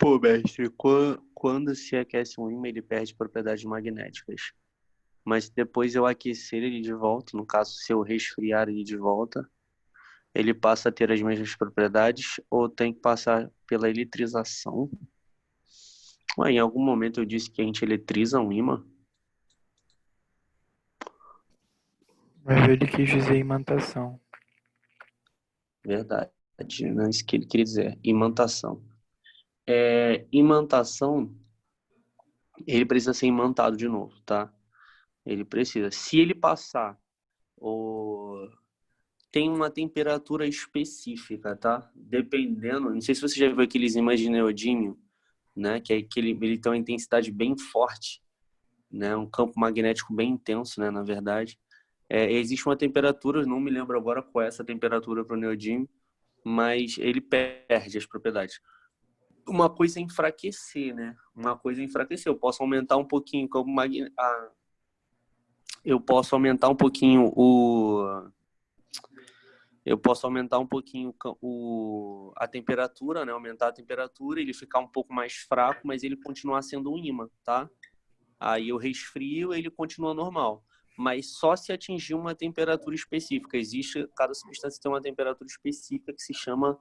Pô, mestre, quando se aquece um ímã, ele perde propriedades magnéticas. Mas depois eu aquecer ele de volta, no caso, se eu resfriar ele de volta, ele passa a ter as mesmas propriedades ou tem que passar pela eletrização? Ué, em algum momento eu disse que a gente eletriza um ímã? Mas ele quis dizer imantação. Verdade, não é isso que ele queria dizer. Imantação. Imantação, ele precisa ser imantado de novo, tá? Ele precisa. Se ele passar, o... tem uma temperatura específica, tá? Dependendo, não sei se você já viu aqueles ímãs de neodímio, né? Que é aquele, ele tem uma intensidade bem forte, né? Um campo magnético bem intenso, né? Na verdade. Existe uma temperatura, não me lembro agora qual é essa temperatura para o neodímio, mas ele perde as propriedades. Uma coisa é enfraquecer, né? Uma coisa é enfraquecer. Eu posso aumentar um pouquinho o campo magnético. Eu posso aumentar um pouquinho o. Eu posso aumentar um pouquinho a temperatura, né? Aumentar a temperatura, ele ficar um pouco mais fraco, mas ele continuar sendo um ímã, tá? Aí eu resfrio, ele continua normal. Mas só se atingir uma temperatura específica. Existe, cada substância tem uma temperatura específica que se chama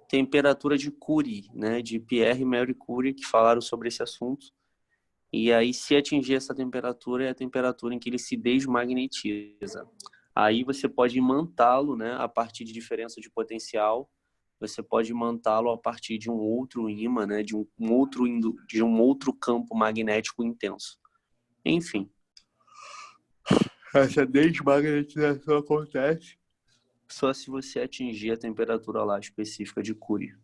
temperatura de Curie, né? De Pierre e Marie Curie, que falaram sobre esse assunto. E aí, se atingir essa temperatura, é a temperatura em que ele se desmagnetiza. Aí você pode imantá-lo, né, a partir de diferença de potencial. Você pode imantá-lo a partir de um outro ímã, né, de um outro campo magnético intenso. Enfim, essa desmagnetização acontece só se você atingir a temperatura lá específica de Curie.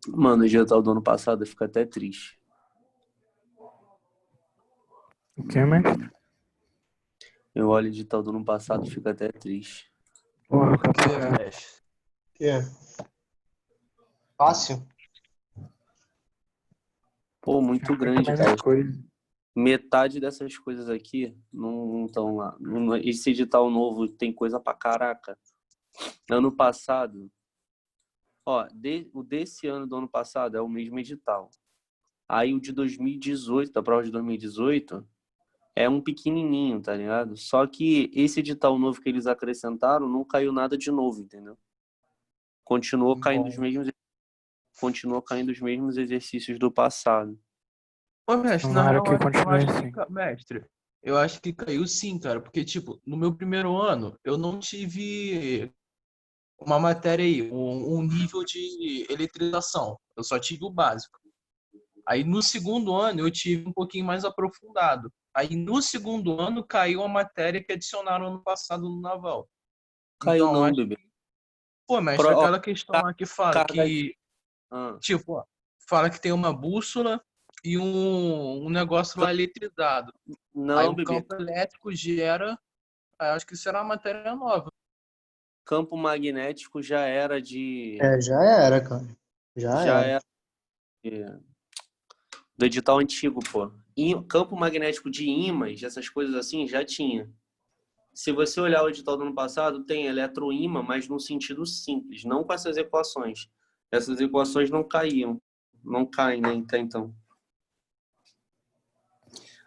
Mano, o digital do ano passado fica até triste. O que, mestre? Eu olho o digital do ano passado e fico até triste. Porra, Por papo quê, reto. mestre? Que é? Fácil? Pô, Tinha muito muito grande, menos cara. coisa. Metade dessas coisas aqui não estão lá. Esse edital novo tem coisa pra caraca. Ano passado, ó, o desse ano do ano passado é o mesmo edital. Aí o de 2018, da prova de 2018, é um pequenininho, tá ligado? Só que esse edital novo que eles acrescentaram não caiu nada de novo, entendeu? Continuou caindo os Bom. mesmos, continuou caindo os mesmos exercícios do passado. Ô, mestre, na Tomara real, que eu continue acho que, assim. mestre, eu acho que caiu sim, cara, porque, tipo, no meu primeiro ano, eu não tive uma matéria aí, um nível de eletrização, eu só tive o básico. Aí no segundo ano, eu tive um pouquinho mais aprofundado. Aí no segundo ano, caiu a matéria que adicionaram ano passado no Naval. Caiu Então, não, acho bebê. que, pô, mestre, Ó, aquela questão lá que fala carga... que, Ah, tipo, ó, fala que tem uma bússola e um negócio lá eletrizado. Aí não, o bebê. campo elétrico gera, acho que será uma matéria nova. Campo magnético já era de... Já era, cara. Já Já era. era do edital antigo, pô. E campo magnético de ímãs, essas coisas assim, já tinha. Se você olhar o edital do ano passado, tem eletroímã, mas no sentido simples, não com essas equações. Essas equações não caíam. Não caem, né? Então.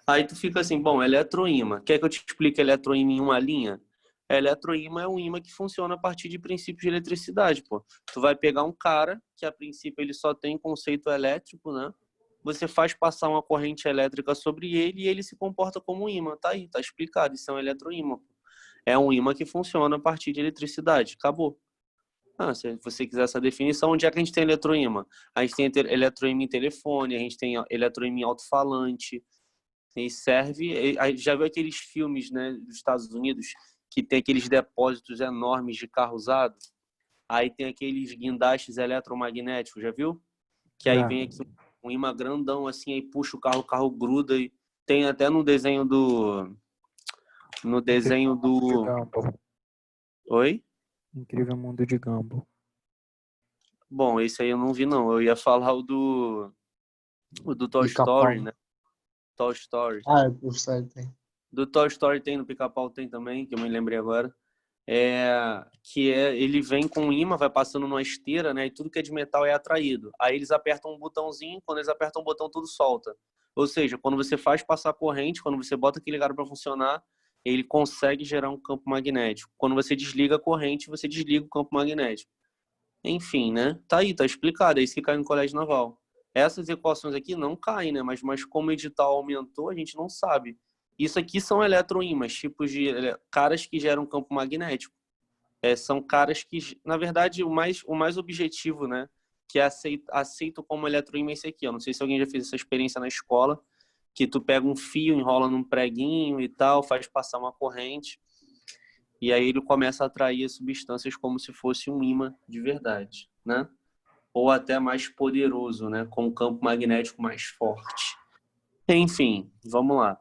Aí tu fica assim, bom, eletroímã. Quer que eu te explique eletroímã em uma linha? Eletroímã é um ímã que funciona a partir de princípios de eletricidade, pô. Tu vai pegar um cara que a princípio ele só tem conceito elétrico, né? Você faz passar uma corrente elétrica sobre ele e ele se comporta como um ímã. Tá aí, tá explicado. Isso é um eletroímã. É um ímã que funciona a partir de eletricidade. Acabou. Ah, se você quiser essa definição, onde é que a gente tem eletroímã? A gente tem eletroímã em telefone, a gente tem eletroímã em alto-falante. E serve. Já viu aqueles filmes, né, dos Estados Unidos que tem aqueles depósitos enormes de carro usado? Aí tem aqueles guindastes eletromagnéticos, já viu? Que aí Já. vem aqui um imã grandão assim, aí puxa o carro gruda e tem até no Incrível desenho mundo de do Gumball. Oi? Incrível mundo de Gumball. Bom, esse aí eu não vi não. Eu ia falar o do Toy Pica-pau. Story, né? Toy Story. Ah, o Gustavo tem. Do Toy Story tem, no Pica-Pau tem também, que eu me lembrei agora. ele vem com um ímã, vai passando numa esteira, né? E tudo que é de metal é atraído. Aí eles apertam um botãozinho, quando eles apertam o botão, tudo solta. Ou seja, quando você faz passar corrente, quando você bota aquele ligado para funcionar, ele consegue gerar um campo magnético. Quando você desliga a corrente, você desliga o campo magnético. Enfim, né? Tá aí, tá explicado. É isso que cai no colégio naval. Essas equações aqui não caem, né? Mas como o edital aumentou, a gente não sabe. Isso aqui são eletroímãs, tipos de caras que geram campo magnético. São caras que, na verdade, o mais objetivo, né? Que é aceito como eletroímã esse aqui. Eu não sei se alguém já fez essa experiência na escola, que tu pega um fio, enrola num preguinho e tal, faz passar uma corrente, e aí ele começa a atrair as substâncias como se fosse um ímã de verdade, né? Ou até mais poderoso, né? Com um campo magnético mais forte. Enfim, vamos lá.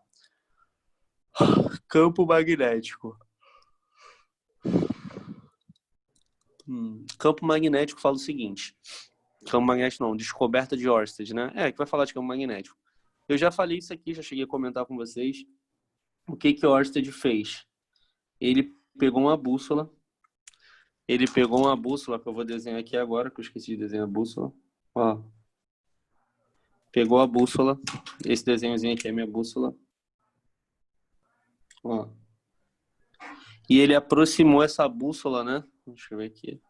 Campo magnético. Campo magnético fala o seguinte. Campo magnético não, descoberta de Ørsted, né? Que vai falar de campo magnético. Eu já falei isso aqui, já cheguei a comentar com vocês. O que Ørsted fez? Ele pegou uma bússola. Que eu vou desenhar aqui agora, que eu esqueci de desenhar a bússola. Ó. Pegou a bússola. Esse desenhozinho aqui é minha bússola. Ó. E ele aproximou essa bússola, né? Deixa eu ver aqui.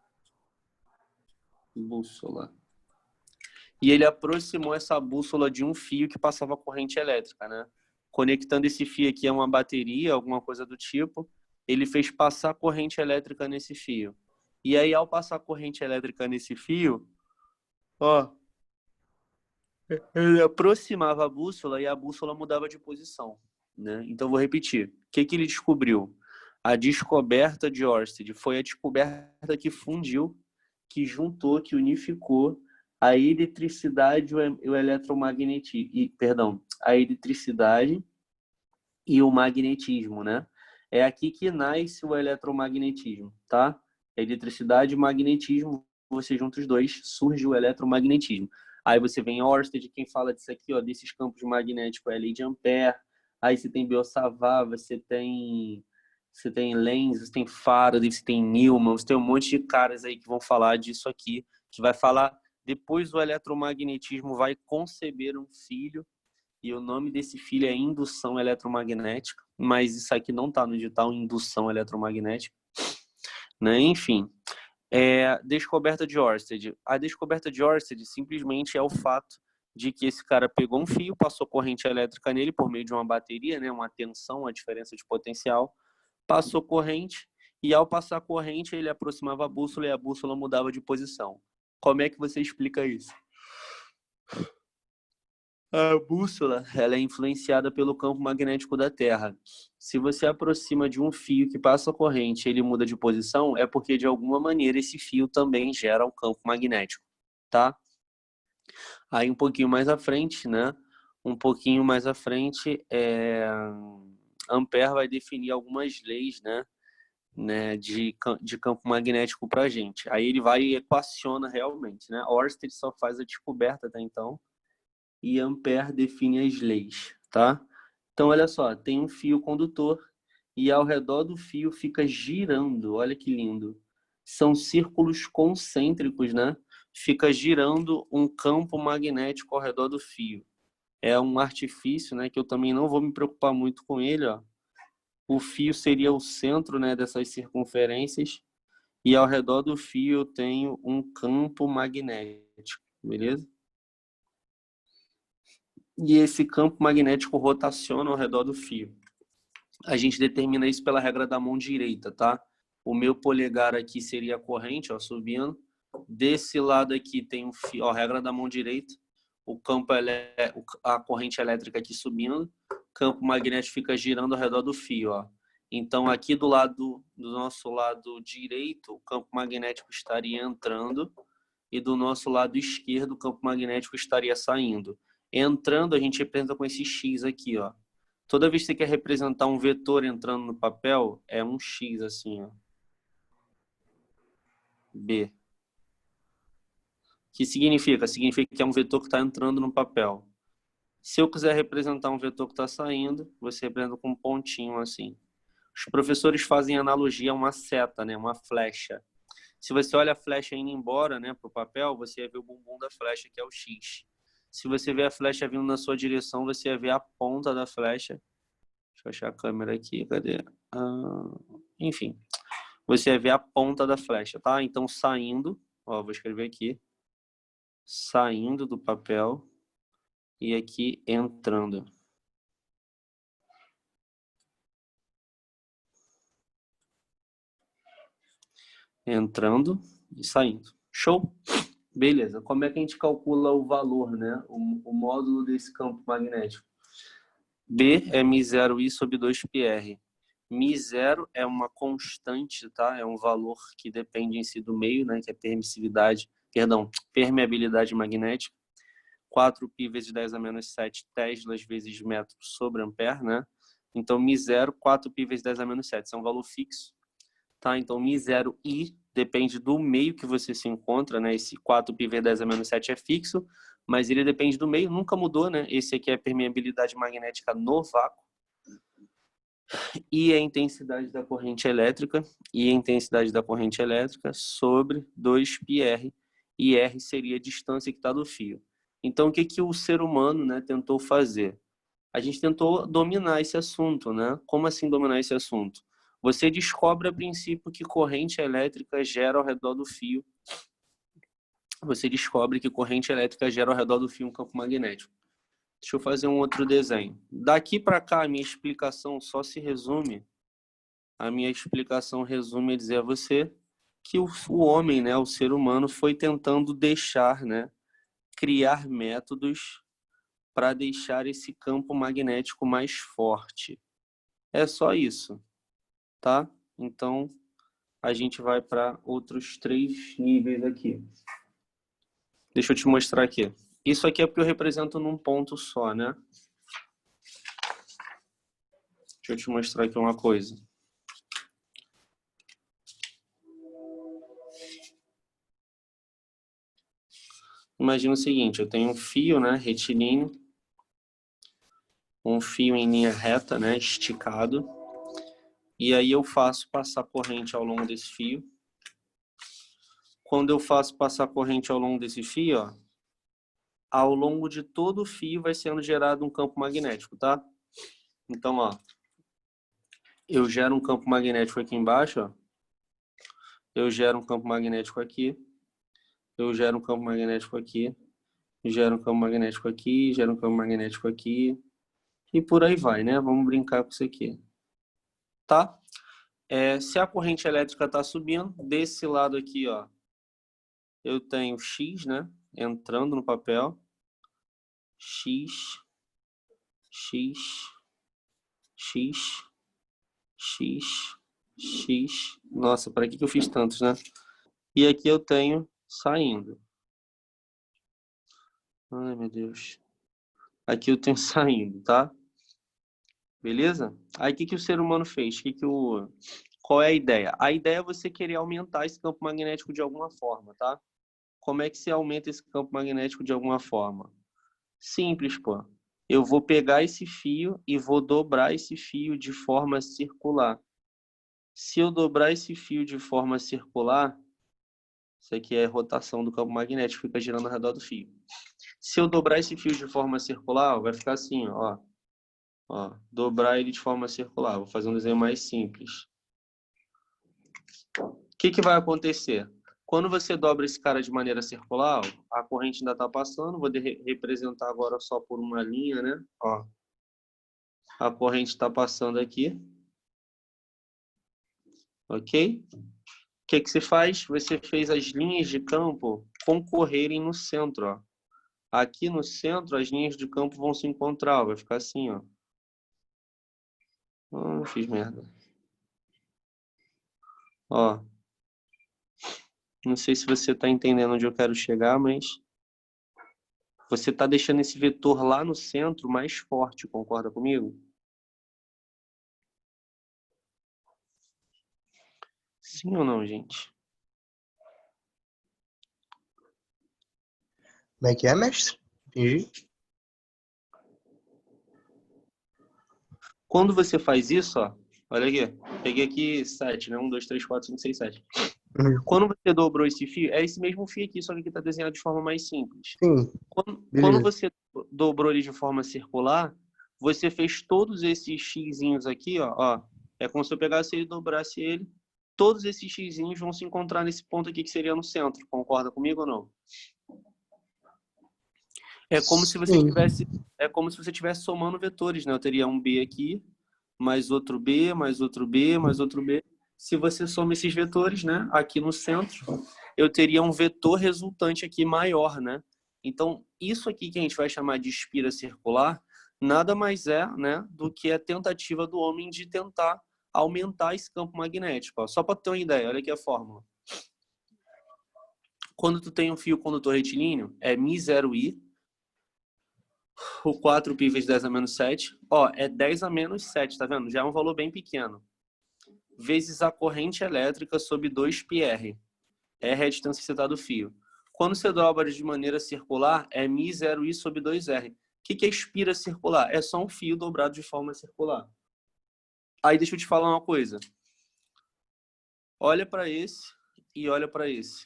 Bússola. E ele aproximou essa bússola de um fio que passava corrente elétrica, né? Conectando esse fio aqui a uma bateria, alguma coisa do tipo, ele fez passar corrente elétrica nesse fio. E aí, ao passar corrente elétrica nesse fio, ó, ele aproximava a bússola e a bússola mudava de posição, né? Então, vou repetir. O que ele descobriu? A descoberta de Ørsted foi a descoberta que fundiu, que juntou, que unificou a eletricidade e o eletromagnetismo, a eletricidade e o magnetismo, né? É aqui que nasce o eletromagnetismo, tá? Eletricidade e magnetismo, você junta os dois, surge o eletromagnetismo. Aí você vem Ørsted, quem fala disso aqui, ó, desses campos magnéticos é a lei de Ampère. Aí você tem Biot-Savart, você tem Lenz, você tem Faraday, você tem Newman, você tem um monte de caras aí que vão falar disso aqui, que vai falar depois o eletromagnetismo vai conceber um filho, e o nome desse filho é indução eletromagnética, mas isso aqui não está no edital, indução eletromagnética, né? Enfim, descoberta de Ørsted. A descoberta de Ørsted simplesmente é o fato de que esse cara pegou um fio, passou corrente elétrica nele por meio de uma bateria, né? Uma tensão, uma diferença de potencial, passou corrente, e ao passar corrente ele aproximava a bússola e a bússola mudava de posição. Como é que você explica isso? A bússola, ela é influenciada pelo campo magnético da Terra. Se você aproxima de um fio que passa corrente e ele muda de posição, é porque de alguma maneira esse fio também gera um campo magnético, tá? Aí um pouquinho mais à frente, né? Ampère vai definir algumas leis, né, de campo magnético para a gente. Aí ele vai e equaciona realmente, né? Ørsted só faz a descoberta até então e Ampère define as leis, tá? Então, olha só, tem um fio condutor e ao redor do fio fica girando, olha que lindo. São círculos concêntricos, né? Fica girando um campo magnético ao redor do fio. É um artifício, né, que eu também não vou me preocupar muito com ele, ó. O fio seria o centro, né, dessas circunferências e ao redor do fio eu tenho um campo magnético, beleza? E esse campo magnético rotaciona ao redor do fio. A gente determina isso pela regra da mão direita, tá? O meu polegar aqui seria a corrente, ó, subindo. Desse lado aqui tem um fio, ó, regra da mão direita. A corrente elétrica aqui subindo. Campo magnético fica girando ao redor do fio, ó. Então, aqui do nosso lado direito, o campo magnético estaria entrando e do nosso lado esquerdo, o campo magnético estaria saindo. Entrando, a gente representa com esse X aqui, ó. Toda vez que você quer representar um vetor entrando no papel, é um X assim, ó. B. O que significa? Significa que é um vetor que está entrando no papel. Se eu quiser representar um vetor que está saindo, você representa com um pontinho assim. Os professores fazem analogia a uma seta, né? Uma flecha. Se você olha a flecha indo embora, né, para o papel, você ia ver o bumbum da flecha, que é o X. Se você vê a flecha vindo na sua direção, você ia ver a ponta da flecha. Deixa eu achar a câmera aqui, cadê? Enfim, você ia ver a ponta da flecha, tá? Então, saindo, ó, vou escrever aqui. Saindo do papel e aqui entrando. Entrando e saindo. Show? Beleza. Como é que a gente calcula o valor, né? O módulo desse campo magnético? B é μ0i sobre 2πr. μ0 é uma constante, tá? É um valor que depende em si do meio, né? Que é permeabilidade magnética. 4π vezes 10 a menos 7 teslas vezes metro sobre ampere, né? Então, μ0, 4π vezes 10 a menos 7. Isso é um valor fixo. Tá? Então, μ0i depende do meio que você se encontra, né? Esse 4π vezes 10 a menos 7 é fixo, mas ele depende do meio, nunca mudou, né? Esse aqui é a permeabilidade magnética no vácuo. E a intensidade da corrente elétrica, sobre 2πr, e R seria a distância que está do fio. Então, o que o ser humano, né, tentou fazer? A gente tentou dominar esse assunto, né? Como assim dominar esse assunto? Você descobre a princípio que corrente elétrica gera ao redor do fio. Você descobre que corrente elétrica gera ao redor do fio um campo magnético. Deixa eu fazer um outro desenho. Daqui para cá, a minha explicação só se resume. A minha explicação resume a dizer a você que o homem, né, o ser humano, foi tentando deixar, né, criar métodos para deixar esse campo magnético mais forte. É só isso, tá? Então, a gente vai para outros 3 níveis aqui. Deixa eu te mostrar aqui. Isso aqui é porque eu represento num ponto só, né? Deixa eu te mostrar aqui uma coisa. Imagina o seguinte, eu tenho um fio, né, retilíneo, um fio em linha reta, né, esticado, e aí eu faço passar corrente ao longo desse fio. Quando eu faço passar corrente ao longo desse fio, ó, ao longo de todo o fio vai sendo gerado um campo magnético, tá? Então, ó, eu gero um campo magnético aqui embaixo, ó. Eu gero um campo magnético aqui, eu gero um campo magnético aqui, gero um campo magnético aqui, gero um campo magnético aqui, e por aí vai, né? Vamos brincar com isso aqui, tá? Se a corrente elétrica está subindo, desse lado aqui, ó, eu tenho X, né? Entrando no papel. X, X, X, X, X. Nossa, para que eu fiz tantos, né? E aqui eu tenho saindo. Ai, meu Deus. Aqui eu tenho saindo, tá? Beleza? Aí o que o ser humano fez? Qual é a ideia? A ideia é você querer aumentar esse campo magnético de alguma forma, tá? Como é que se aumenta esse campo magnético de alguma forma? Simples, pô. Eu vou pegar esse fio e vou dobrar esse fio de forma circular. Se eu dobrar esse fio de forma circular, isso aqui é rotação do campo magnético, fica girando ao redor do fio. Se eu dobrar esse fio de forma circular, vai ficar assim, ó. Ó, dobrar ele de forma circular. Vou fazer um desenho mais simples. O que vai acontecer? Quando você dobra esse cara de maneira circular, a corrente ainda está passando. Vou representar agora só por uma linha, né? Ó, a corrente está passando aqui. Ok? O que você faz? Você fez as linhas de campo concorrerem no centro, ó. Aqui no centro, as linhas de campo vão se encontrar. Vai ficar assim, ó. Fiz merda. Ó. Não sei se você está entendendo onde eu quero chegar, mas você está deixando esse vetor lá no centro mais forte, concorda comigo? Sim ou não, gente? Como é que é, mestre? Entendi. Quando você faz isso, ó, Olha aqui. Peguei aqui 7, né? 1, 2, 3, 4, 5, 6, 7. Uhum. Quando você dobrou esse fio, é esse mesmo fio aqui, só que aqui está desenhado de forma mais simples. Sim, Quando beleza. você dobrou ele de forma circular, você fez todos esses xizinhos aqui, ó. É como se eu pegasse ele e dobrasse ele. Todos esses xizinhos vão se encontrar nesse ponto aqui que seria no centro. Concorda comigo ou não? É como se você Sim, estivesse somando vetores, né? Eu teria um B aqui, mais outro B, mais outro B, mais outro B. Se você soma esses vetores, né, aqui no centro, eu teria um vetor resultante aqui maior, né? Então, isso aqui que a gente vai chamar de espira circular, nada mais é, né, do que a tentativa do homem de tentar aumentar esse campo magnético. Ó. Só para ter uma ideia, olha aqui a fórmula. Quando tu tem um fio condutor retilíneo, é μ0i, o 4π vezes 10 a menos 7, ó, é 10 a menos 7, tá vendo? Já é um valor bem pequeno. Vezes a corrente elétrica sobre 2πr. R é a distância que você está do fio. Quando você dobra de maneira circular, é μ0i sobre 2r. O que é espira circular? É só um fio dobrado de forma circular. Aí deixa eu te falar uma coisa. Olha para esse e olha para esse.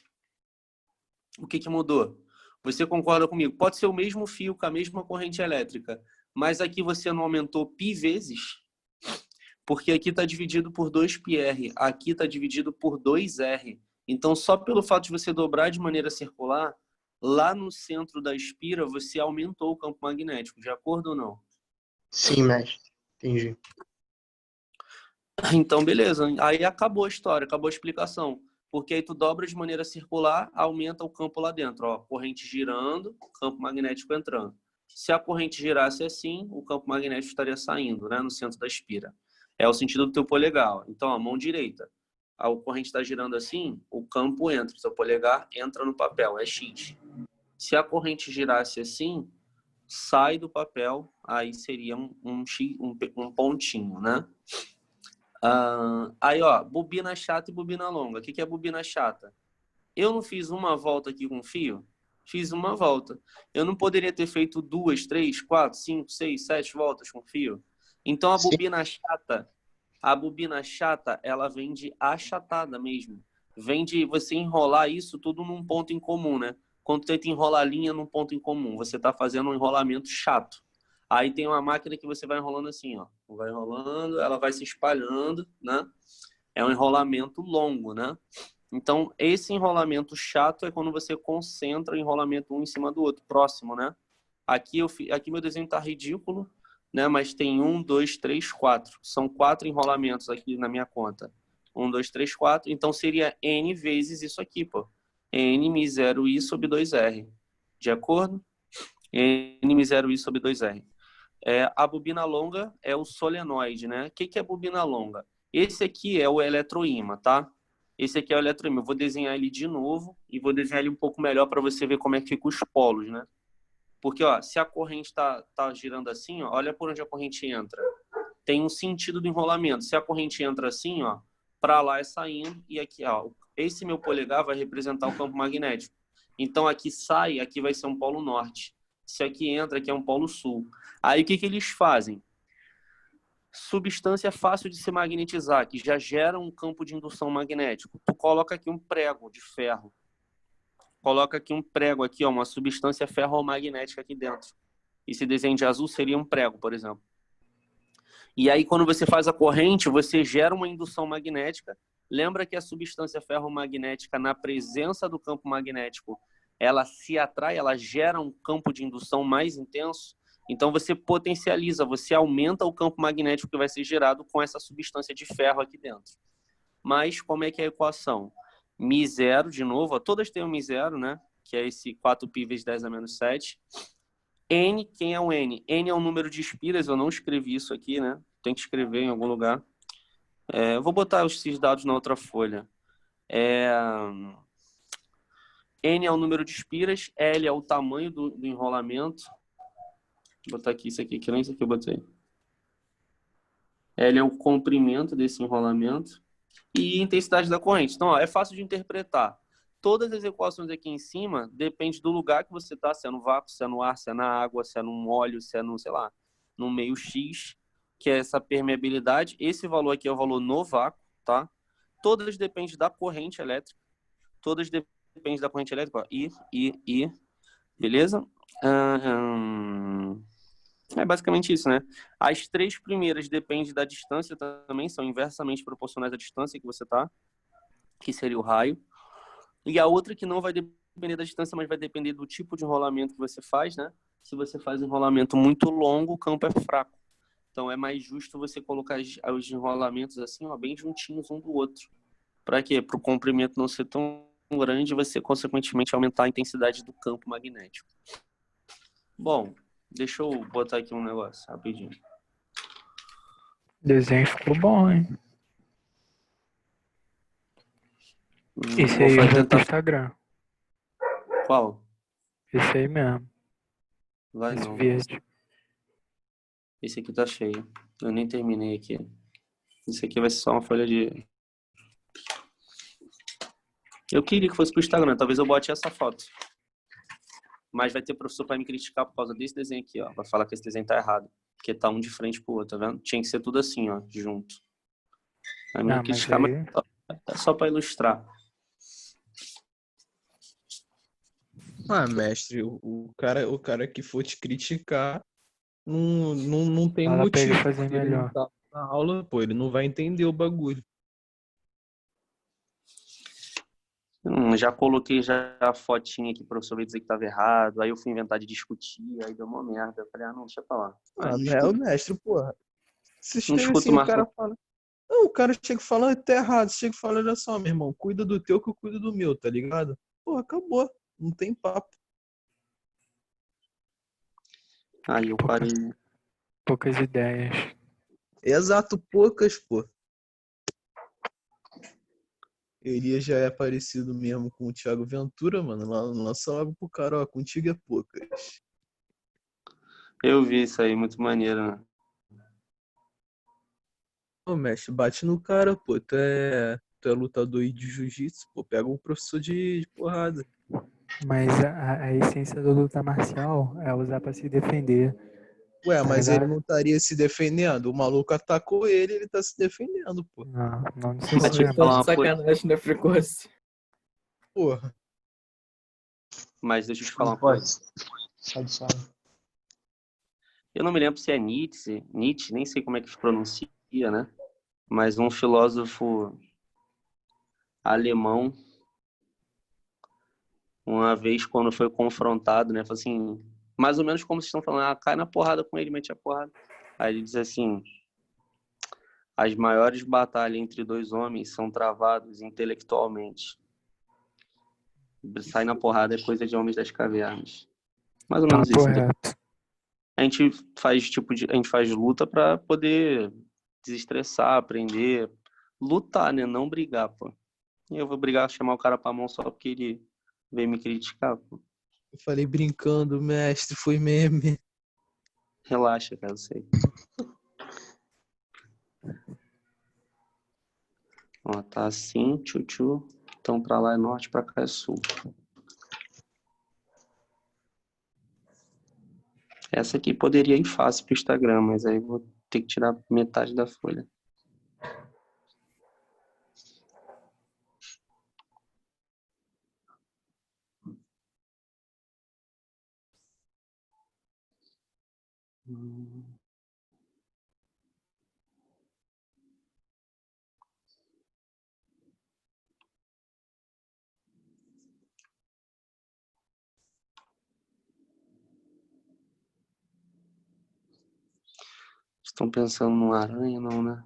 O que mudou? Você concorda comigo? Pode ser o mesmo fio com a mesma corrente elétrica, mas aqui você não aumentou π vezes, porque aqui está dividido por 2πr, aqui está dividido por 2r. Então, só pelo fato de você dobrar de maneira circular, lá no centro da espira, você aumentou o campo magnético, de acordo ou não? sim, mestre. Entendi. Então, beleza. Aí acabou a história, acabou a explicação. Porque aí tu dobra de maneira circular, aumenta o campo lá dentro. Ó, corrente girando, campo magnético entrando. Se a corrente girasse assim, o campo magnético estaria saindo, né, no centro da espira. É o sentido do teu polegar. Ó. Então, a mão direita. A corrente está girando assim, o campo entra. O seu polegar entra no papel, é X. Se a corrente girasse assim, sai do papel, aí seria um pontinho, né? Aí, ó, bobina chata e bobina longa. O que é bobina chata? Eu não fiz uma volta aqui com fio? Fiz uma volta. Eu não poderia ter feito 2, 3, 4, 5, 6, 7 voltas com fio? Então, Sim, a bobina chata, ela vem de achatada mesmo. Vem de você enrolar isso tudo num ponto em comum, né? Quando tu tenta enrolar a linha num ponto em comum, você está fazendo um enrolamento chato. Aí tem uma máquina que você vai enrolando assim, ó. Vai enrolando, ela vai se espalhando, né? É um enrolamento longo, né? Então, esse enrolamento chato é quando você concentra o enrolamento um em cima do outro, próximo, né? Aqui meu desenho tá ridículo, né? Mas tem 1, 2, 3, 4. São 4 enrolamentos aqui na minha conta. 1, 2, 3, 4. Então, seria N vezes isso aqui, pô. N μ0i sobre 2R. De acordo? N μ0i sobre 2R. A bobina longa é o solenoide, né? O que é bobina longa? Esse aqui é o eletroímã, tá? Esse aqui é o eletroímã. Eu vou desenhar ele de novo e vou desenhar ele um pouco melhor para você ver como é que fica os polos, né? Porque, ó, se a corrente tá girando assim, ó, olha por onde a corrente entra. Tem um sentido do enrolamento. Se a corrente entra assim, ó, para lá é saindo e aqui, ó, esse meu polegar vai representar o campo magnético. Então, aqui sai, aqui vai ser um polo norte. Se aqui entra, aqui é um polo sul. Aí, o que eles fazem? Substância fácil de se magnetizar, que já gera um campo de indução magnético. Tu coloca aqui um prego de ferro. Coloca aqui um prego, aqui, ó, uma substância ferromagnética aqui dentro. Esse desenho de azul seria um prego, por exemplo. E aí, quando você faz a corrente, você gera uma indução magnética. Lembra que a substância ferromagnética, na presença do campo magnético, ela se atrai, ela gera um campo de indução mais intenso. Então, você potencializa, você aumenta o campo magnético que vai ser gerado com essa substância de ferro aqui dentro. Mas, como é que é a equação? μ0, de novo, ó, todas têm um μ0, né? Que é esse 4π vezes 10 a menos 7. N, quem é o N? N é o número de espiras, eu não escrevi isso aqui, né? Tem que escrever em algum lugar. Eu vou botar esses dados na outra folha. N é o número de espiras, L é o tamanho do enrolamento. Vou botar aqui isso aqui, que nem isso aqui eu botei. L é o comprimento desse enrolamento. E intensidade da corrente. Então, ó, é fácil de interpretar. Todas as equações aqui em cima depende do lugar que você está, se é no vácuo, se é no ar, se é na água, se é num óleo, se é no, sei lá, no meio X. que é essa permeabilidade. Esse valor aqui é o valor no vácuo, tá? Todas dependem da corrente elétrica. Todas dependem da corrente elétrica. Ó. I. Beleza? É basicamente isso, né? As três primeiras dependem da distância também, são inversamente proporcionais à distância que você tá, que seria o raio. E a outra que não vai depender da distância, mas vai depender do tipo de enrolamento que você faz, né? Se você faz um enrolamento muito longo, o campo é fraco. Então é mais justo você colocar os enrolamentos assim, ó, bem juntinhos um do outro. Para quê? Para o comprimento não ser tão grande e você, consequentemente, aumentar a intensidade do campo magnético. Bom, deixa eu botar aqui um negócio rapidinho. O desenho ficou bom, hein? Esse Vou aí vai pro tentar. Instagram. Qual? Esse aí mesmo. Vai Esse não. verde. Esse aqui tá cheio. Eu nem terminei aqui. Esse aqui vai ser só uma folha de... Eu queria que fosse pro Instagram. Talvez eu bote essa foto. Mas vai ter professor para me criticar por causa desse desenho aqui, ó. Vai falar que esse desenho tá errado. Porque tá um de frente pro outro, tá vendo? Tinha que ser tudo assim, ó, junto. Vai me Ah, mas criticar, mas aí... é só para ilustrar. Ah, mestre, o cara que for te criticar não tem Fala pra ele motivo, fazer porque ele não melhor. tá na aula, pô, ele não vai entender o bagulho. Já coloquei já a fotinha aqui, o professor veio dizer que estava errado. Aí eu fui inventar de discutir, aí deu uma merda. Eu falei, não, deixa pra lá. Aí Ah, não né, o escuto, mestre, porra. Você não chega escuto assim, o mais. cara fala. Não, o cara chega e fala, tá errado. Você chega e fala, olha só, meu irmão, cuida do teu que eu cuido do meu, tá ligado? Pô, acabou. Não tem papo. Aí eu parei. Poucas ideias. Exato, poucas, pô. Elias já é parecido mesmo com o Thiago Ventura, mano. Lança logo pro cara, ó, contigo é poucas. Eu vi isso aí, muito maneiro, né? Ô, mestre, bate no cara, pô. Tu é lutador aí de jiu-jitsu, pô. Pega um professor de porrada. Mas a essência da luta marcial é usar pra se defender, Ué, tá mas ele ligado? não estaria se defendendo. O maluco atacou ele tá se defendendo, pô. Não, não Mas deixa eu te necessariamente. falar Tanto uma coisa. sacanagem, né, frequência. Porra. Mas deixa eu te falar uma Pode. coisa. Pode falar. Eu não me lembro se é Nietzsche, nem sei como é que se pronuncia, né? Mas um filósofo alemão, uma vez quando foi confrontado, né? Falou assim, mais ou menos como vocês estão falando, cai na porrada com ele, mete a porrada. Aí ele diz assim, as maiores batalhas entre dois homens são travadas intelectualmente. Sai na porrada é coisa de homens das cavernas. Mais ou menos Papo isso. reto. A gente faz luta para poder desestressar, aprender, lutar, né? Não brigar, pô. E eu vou brigar, chamar o cara pra mão só porque ele veio me criticar, pô. Eu falei brincando, mestre, foi meme. Relaxa, cara, eu sei. Ó, tá assim, tchutchu. Então pra lá é norte, pra cá é sul. Essa aqui poderia ir fácil pro Instagram, mas aí vou ter que tirar metade da folha. Estão pensando numa aranha, não, né?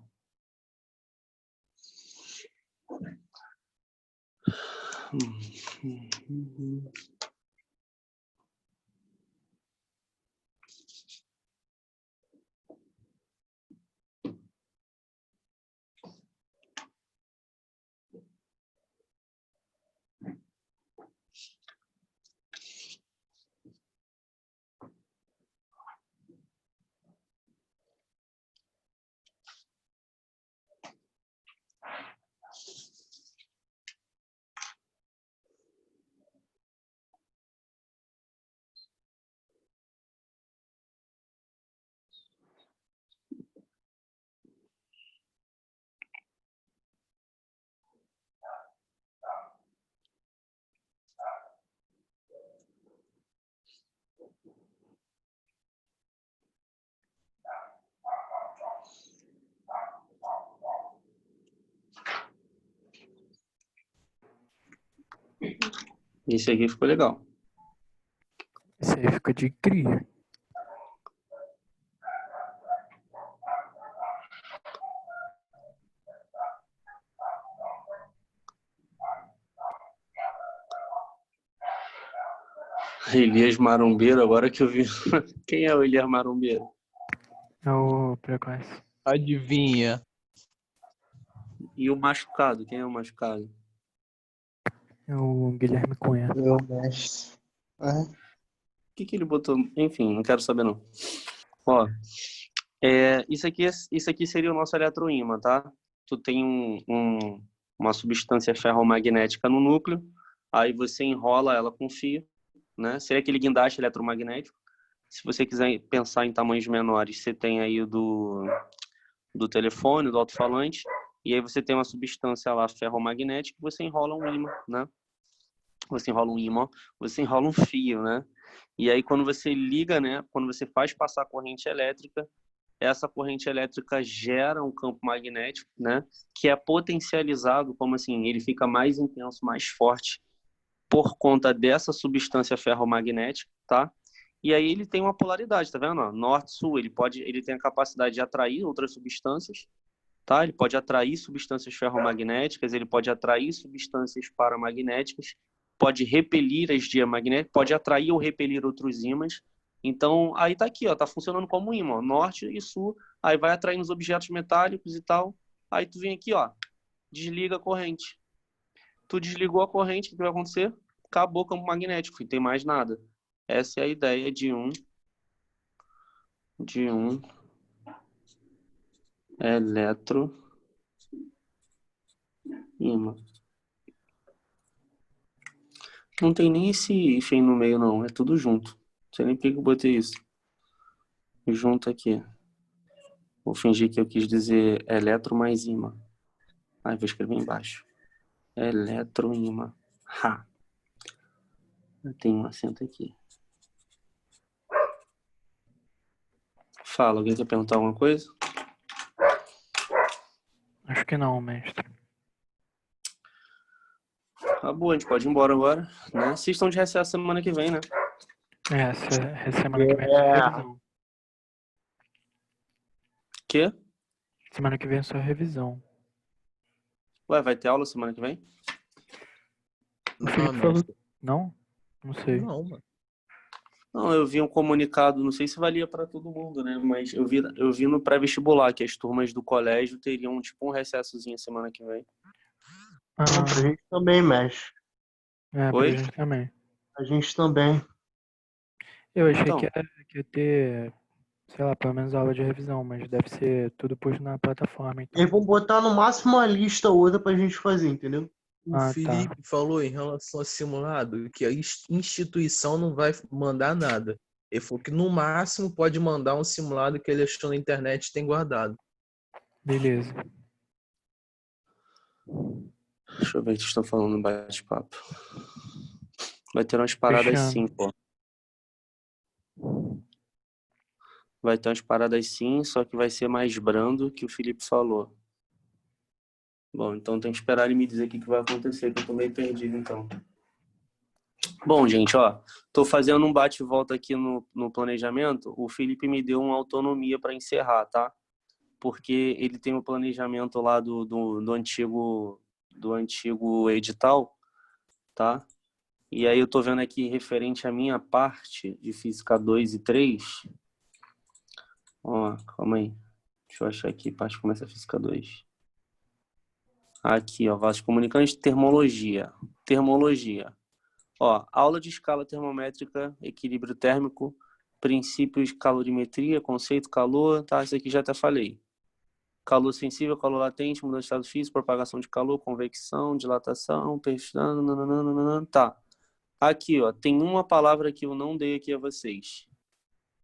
Esse aqui ficou legal. Isso aí fica de cria. Elias Marombeiro, agora que eu vi. Quem é o Elias Marombeiro? É o precoce. Adivinha? E o machucado? Quem é o machucado? É o Guilherme Cunha. Meu mestre. É. O que ele botou? Enfim, não quero saber não. Ó, isso aqui seria o nosso eletroímã, tá? Tu tem uma substância ferromagnética no núcleo, aí você enrola ela com fio, né? Seria aquele guindaste eletromagnético. Se você quiser pensar em tamanhos menores, você tem aí o do telefone, do alto-falante, e aí você tem uma substância lá ferromagnética que você enrola um ímã, né? Você enrola um ímã, você enrola um fio, né? E aí quando você liga, né? Quando você faz passar corrente elétrica, essa corrente elétrica gera um campo magnético, né? Que é potencializado, como assim, ele fica mais intenso, mais forte por conta dessa substância ferromagnética, tá? E aí ele tem uma polaridade, tá vendo? Norte-sul, ele tem a capacidade de atrair outras substâncias, tá? Ele pode atrair substâncias ferromagnéticas, ele pode atrair substâncias paramagnéticas, pode repelir as diamagnéticas, pode atrair ou repelir outros ímãs. Então, aí tá aqui, ó, tá funcionando como ímã, ó, norte e sul, aí vai atraindo os objetos metálicos e tal. Aí tu vem aqui, ó, desliga a corrente. Tu desligou a corrente, o que vai acontecer? Acabou o campo magnético, não tem mais nada. Essa é a ideia de um eletroímã. Não tem nem esse hífen aí no meio, não. É tudo junto. Não sei nem por que eu botei isso. Junto aqui. Vou fingir que eu quis dizer eletro mais ímã. Aí vou escrever embaixo. Eletroímã. Ha. Tem um acento aqui. Fala, alguém quer perguntar alguma coisa? Acho que não, mestre. Acabou, a gente pode ir embora agora, né? Vocês estão de recesso semana que vem, né? Essa semana que vem é só revisão. Quê? Semana que vem é só revisão. Ué, vai ter aula semana que vem? O Não, Felipe falou. mestre. Não? Não sei. Não, mano. Não, eu vi um comunicado, não sei se valia para todo mundo, né? Mas eu vi no pré-vestibular que as turmas do colégio teriam tipo um recessozinho semana que vem. Não, pra Ah, gente também, mestre. pra Oi? gente também. A gente também. Eu achei Então, que ia ter, sei lá, pelo menos aula de revisão, mas deve ser tudo posto na plataforma, então. Eles vão botar no máximo uma lista ou outra pra gente fazer, entendeu? O Ah, tá. Felipe falou em relação a simulado que a instituição não vai mandar nada. Ele falou que no máximo pode mandar um simulado que ele achou na internet e tem guardado. Beleza. deixa eu ver o que estão falando no bate-papo. Vai ter umas paradas sim, Fechando. pô. Vai ter umas paradas sim, só que vai ser mais brando que o Felipe falou. Bom, então tem que esperar ele me dizer o que vai acontecer, que eu tô meio perdido então. Bom, gente, ó, tô fazendo um bate e volta aqui no planejamento. O Felipe me deu uma autonomia para encerrar, tá? Porque ele tem o planejamento lá do antigo edital, tá? E aí eu tô vendo aqui referente à minha parte de Física 2 e 3. Ó, calma aí. Deixa eu achar aqui, parte que começa a Física 2. Aqui, ó, vasos comunicantes, termologia. Termologia. Ó, aula de escala termométrica, equilíbrio térmico, princípios de calorimetria, conceito calor, tá? Isso aqui já até falei. Calor sensível, calor latente, mudança de estado físico, propagação de calor, convecção, dilatação, tá. Aqui, ó, tem uma palavra que eu não dei aqui a vocês,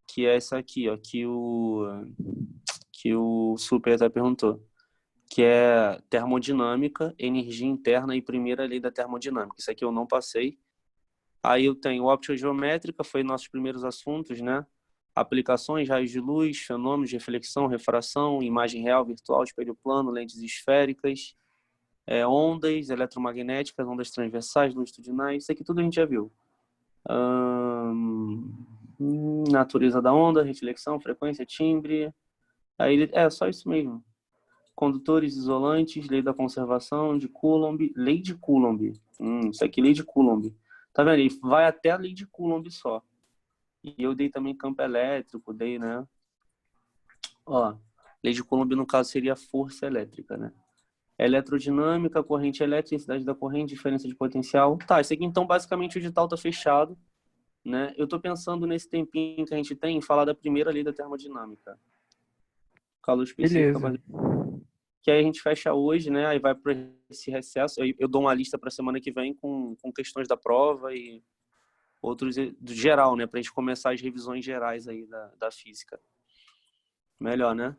que é essa aqui, ó, que o Super até perguntou, que é termodinâmica, energia interna e primeira lei da termodinâmica. Isso aqui eu não passei. Aí eu tenho óptica geométrica, foi nossos primeiros assuntos, né? Aplicações, raios de luz, fenômenos de reflexão, refração, imagem real, virtual, espelho plano, lentes esféricas. Ondas eletromagnéticas, ondas transversais, longitudinais, isso aqui tudo a gente já viu. Natureza da onda, reflexão, frequência, timbre. Aí, só isso mesmo. Condutores, isolantes, lei da conservação, de Coulomb, lei de Coulomb. Isso aqui, lei de Coulomb. Tá vendo? Ele vai até a lei de Coulomb só. E eu dei também campo elétrico, dei, né? Ó, lei de Coulomb, no caso, seria força elétrica, né? Eletrodinâmica, corrente elétrica, intensidade da corrente, diferença de potencial. Tá, isso aqui, então, basicamente, o edital tá fechado, né? Eu tô pensando nesse tempinho que a gente tem em falar da primeira lei da termodinâmica. Calor específica, Beleza. que aí a gente fecha hoje, né? Aí vai para esse recesso. Eu dou uma lista para a semana que vem com questões da prova e outros do geral, né? Para a gente começar as revisões gerais aí da física. Melhor, né?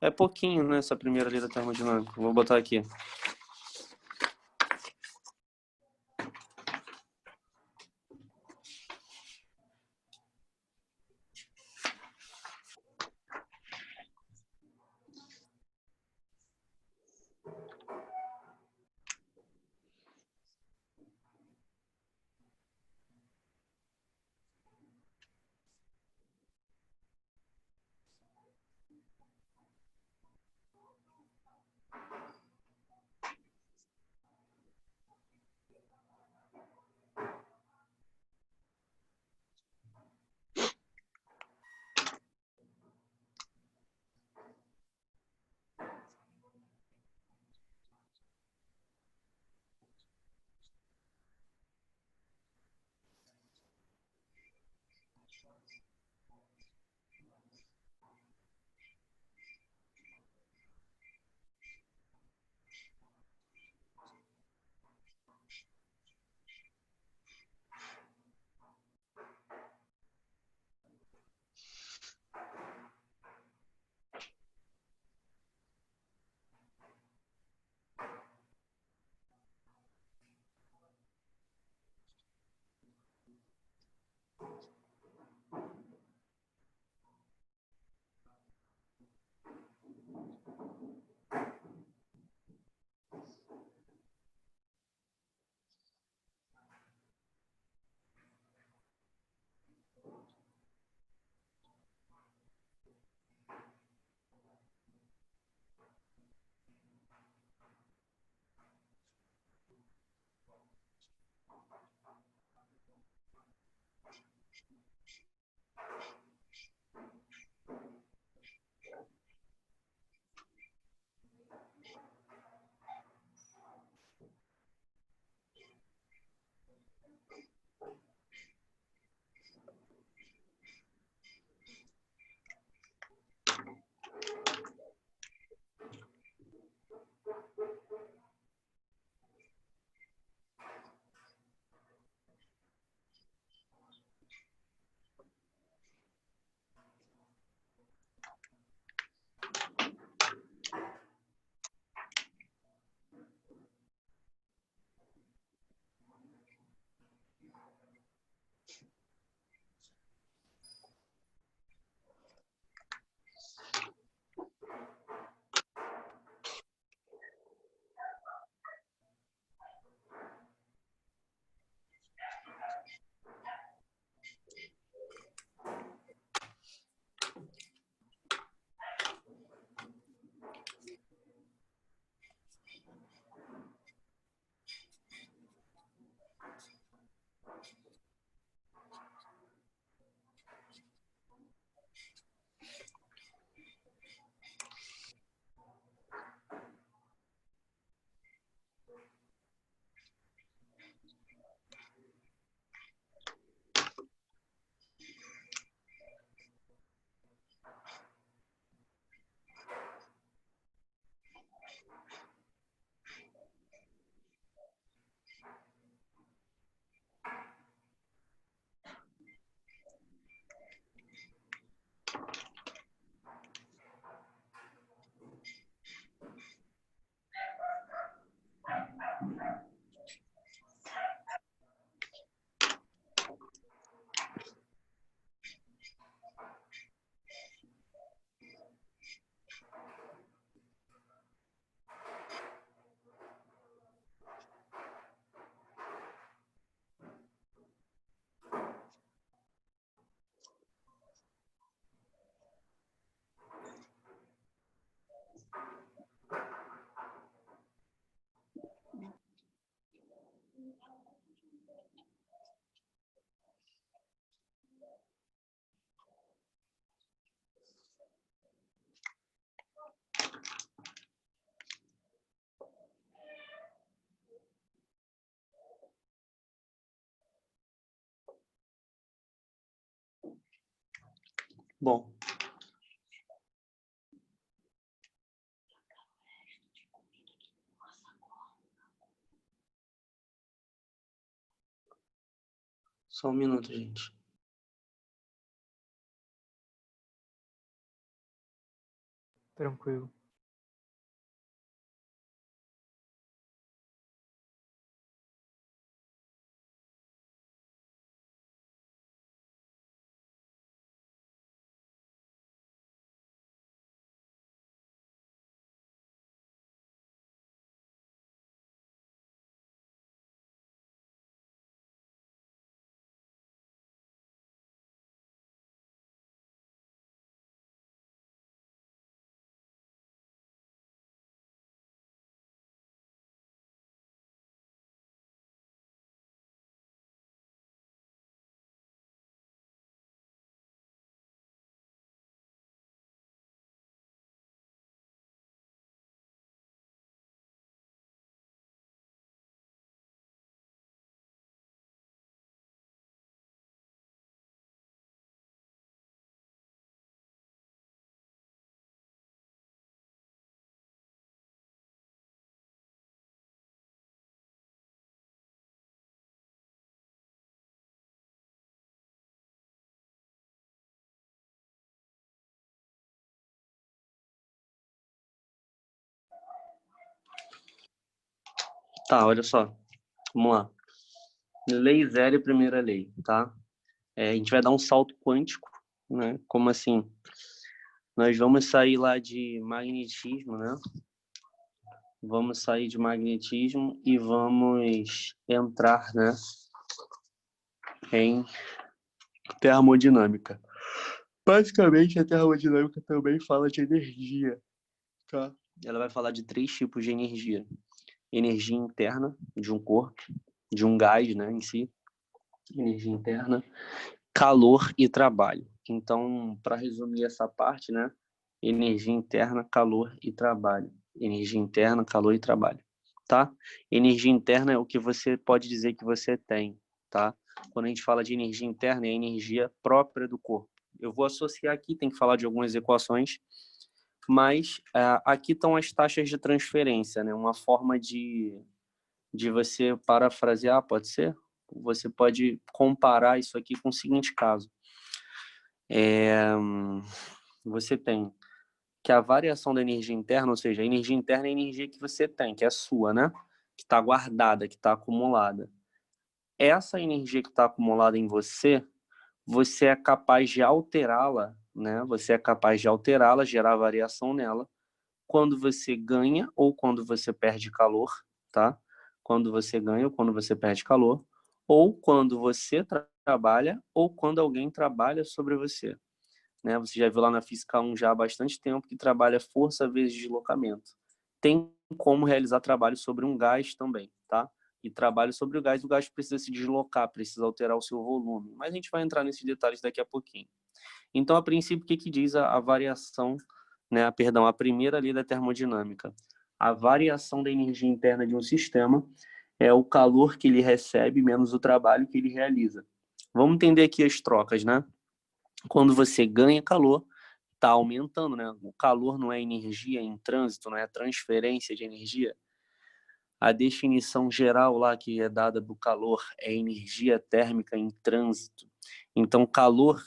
É pouquinho, né? Essa primeira lei da termodinâmica. Vou botar aqui. Bom. Só um minuto, gente. Tranquilo. Tá, olha só. Vamos lá. Lei zero e primeira lei, tá? A gente vai dar um salto quântico, né? Como assim? Nós vamos sair lá de magnetismo, né? Vamos sair de magnetismo e vamos entrar, né, em termodinâmica. Basicamente, a termodinâmica também fala de energia, tá? Ela vai falar de 3 tipos de energia. Energia interna de um corpo, de um gás, né, em si. Energia interna, calor e trabalho. Então, para resumir essa parte, né, energia interna, calor e trabalho. Energia interna, calor e trabalho, tá? Energia interna é o que você pode dizer que você tem, tá? Quando a gente fala de energia interna, é a energia própria do corpo. Eu vou associar aqui, tem que falar de algumas equações, mas aqui estão as taxas de transferência, né? Uma forma de você parafrasear, pode ser? Você pode comparar isso aqui com o seguinte caso. Você tem que a variação da energia interna, ou seja, a energia interna é a energia que você tem, que é sua, né? Que está guardada, que está acumulada. Essa energia que está acumulada em você, você é capaz de alterá-la, né? Você é capaz de alterá-la, gerar variação nela, quando você ganha ou quando você perde calor, tá? Quando você ganha ou quando você perde calor, ou quando você trabalha ou quando alguém trabalha sobre você, né? Você já viu lá na Física 1 já há bastante tempo que trabalha força vezes deslocamento. Tem como realizar trabalho sobre um gás também, tá? E trabalho sobre o gás precisa se deslocar, precisa alterar o seu volume. Mas a gente vai entrar nesses detalhes daqui a pouquinho. Então, a princípio, o que diz a variação, né? Perdão, a primeira lei da termodinâmica? A variação da energia interna de um sistema é o calor que ele recebe menos o trabalho que ele realiza. Vamos entender aqui as trocas, né? Quando você ganha calor, está aumentando, né? O calor não é energia em trânsito, não é transferência de energia. A definição geral lá que é dada do calor é energia térmica em trânsito. Então, calor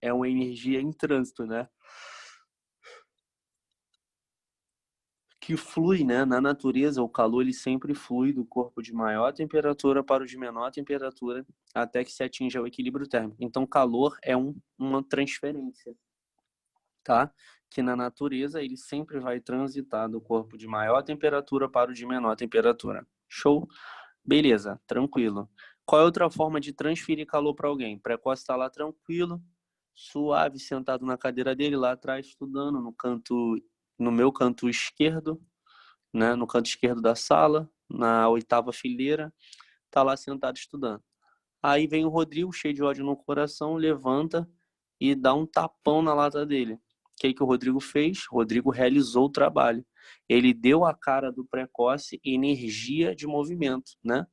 é uma energia em trânsito, né? Que flui, né? Na natureza, o calor ele sempre flui do corpo de maior temperatura para o de menor temperatura até que se atinja o equilíbrio térmico. Então, calor é uma transferência, tá? Que na natureza ele sempre vai transitar do corpo de maior temperatura para o de menor temperatura. Show? Beleza, tranquilo. Qual é outra forma de transferir calor para alguém? Precoce está lá tranquilo, suave, sentado na cadeira dele lá atrás, estudando no meu canto esquerdo, né? No canto esquerdo da sala, na 8ª fileira, tá lá sentado estudando. Aí vem o Rodrigo, cheio de ódio no coração, levanta e dá um tapão na lata dele. O que o Rodrigo fez? O Rodrigo realizou o trabalho. Ele deu à cara do precoce energia de movimento, né?